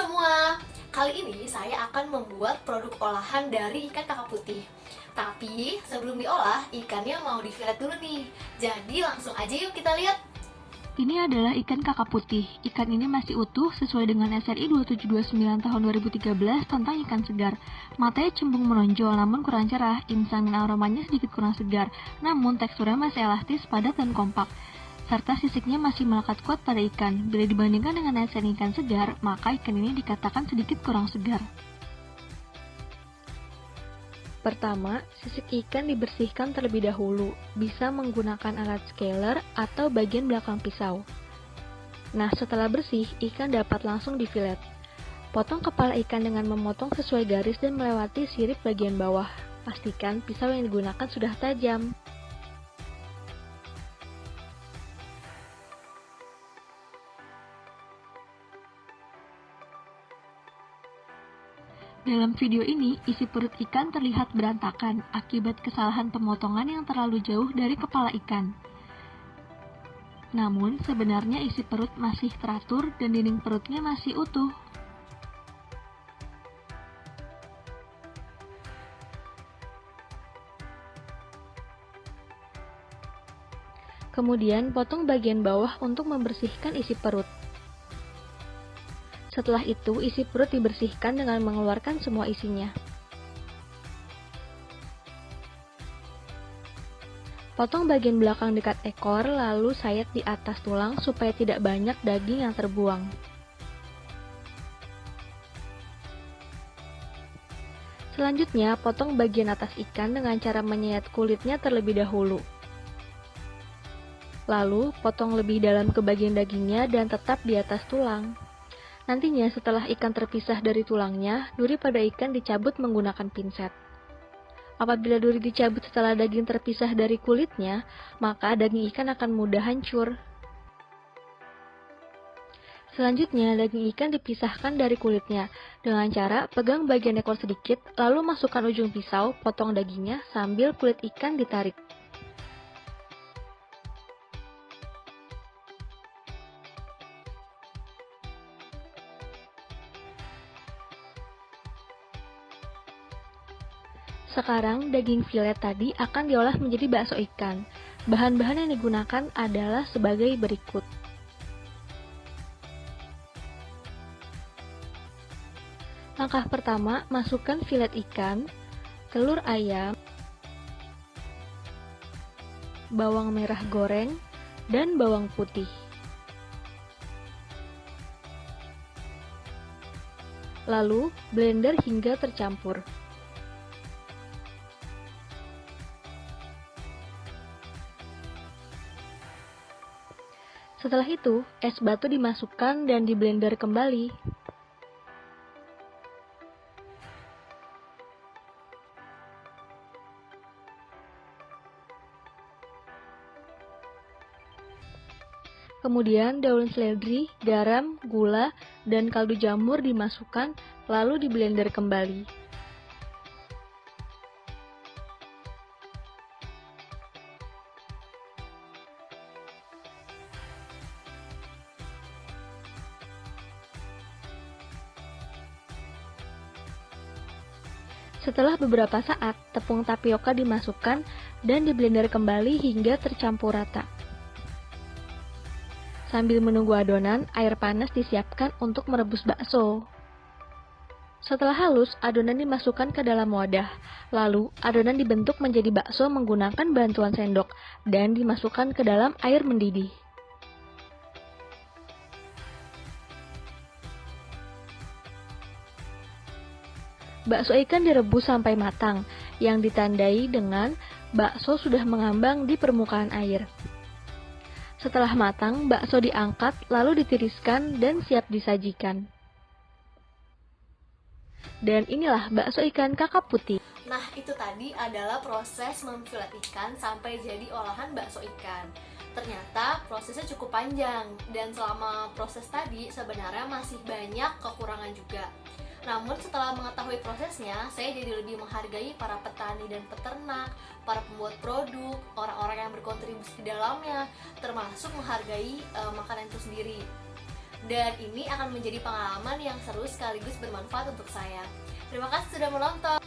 semua, kali ini saya akan membuat produk olahan dari ikan kakap putih. Tapi sebelum diolah, ikannya mau difilet dulu nih. Jadi langsung aja yuk kita lihat. Ini adalah ikan kakap putih. Ikan ini masih utuh sesuai dengan SRI 2729 tahun 2013 tentang ikan segar. Matanya cembung menonjol namun kurang cerah, insan dan aromanya sedikit kurang segar. Namun teksturnya masih elastis, padat dan kompak. Serta sisiknya masih melekat kuat pada ikan. Bila dibandingkan dengan SRI ikan segar, maka ikan ini dikatakan sedikit kurang segar. Pertama, sisik ikan dibersihkan terlebih dahulu, bisa menggunakan alat scaler atau bagian belakang pisau. Nah, setelah bersih, ikan dapat langsung difilet. Potong kepala ikan dengan memotong sesuai garis dan melewati sirip bagian bawah. Pastikan pisau yang digunakan sudah tajam. Dalam video ini, isi perut ikan terlihat berantakan akibat kesalahan pemotongan yang terlalu jauh dari kepala ikan. Namun, sebenarnya isi perut masih teratur dan dinding perutnya masih utuh. Kemudian, potong bagian bawah untuk membersihkan isi perut. Setelah itu, isi perut dibersihkan dengan mengeluarkan semua isinya. Potong bagian belakang dekat ekor, lalu sayat di atas tulang supaya tidak banyak daging yang terbuang. Selanjutnya, potong bagian atas ikan dengan cara menyayat kulitnya terlebih dahulu. Lalu, potong lebih dalam ke bagian dagingnya dan tetap di atas tulang. Nantinya setelah ikan terpisah dari tulangnya, duri pada ikan dicabut menggunakan pinset. Apabila duri dicabut setelah daging terpisah dari kulitnya, maka daging ikan akan mudah hancur. Selanjutnya, daging ikan dipisahkan dari kulitnya dengan cara pegang bagian ekor sedikit, lalu masukkan ujung pisau, potong dagingnya sambil kulit ikan ditarik. Sekarang, daging filet tadi akan diolah menjadi bakso ikan. Bahan-bahan yang digunakan adalah sebagai berikut. Langkah pertama, masukkan filet ikan, telur ayam, bawang merah goreng, dan bawang putih. Lalu, blender hingga tercampur. Setelah itu, es batu dimasukkan dan diblender kembali. Kemudian daun seledri, garam, gula, dan kaldu jamur dimasukkan, lalu diblender kembali. Setelah beberapa saat, tepung tapioka dimasukkan dan diblender kembali hingga tercampur rata. Sambil menunggu adonan, air panas disiapkan untuk merebus bakso. Setelah halus, adonan dimasukkan ke dalam wadah. Lalu, adonan dibentuk menjadi bakso menggunakan bantuan sendok dan dimasukkan ke dalam air mendidih. Bakso ikan direbus sampai matang, yang ditandai dengan bakso sudah mengambang di permukaan air. Setelah matang, bakso diangkat, lalu ditiriskan dan siap disajikan. Dan inilah bakso ikan kakap putih. Nah, itu tadi adalah proses memfilet ikan sampai jadi olahan bakso ikan. Ternyata prosesnya cukup panjang, dan selama proses tadi sebenarnya masih banyak kekurangan juga. Namun setelah mengetahui prosesnya, saya jadi lebih menghargai para petani dan peternak, para pembuat produk, orang-orang yang berkontribusi di dalamnya, termasuk menghargai makanan itu sendiri. Dan ini akan menjadi pengalaman yang seru sekaligus bermanfaat untuk saya. Terima kasih sudah menonton.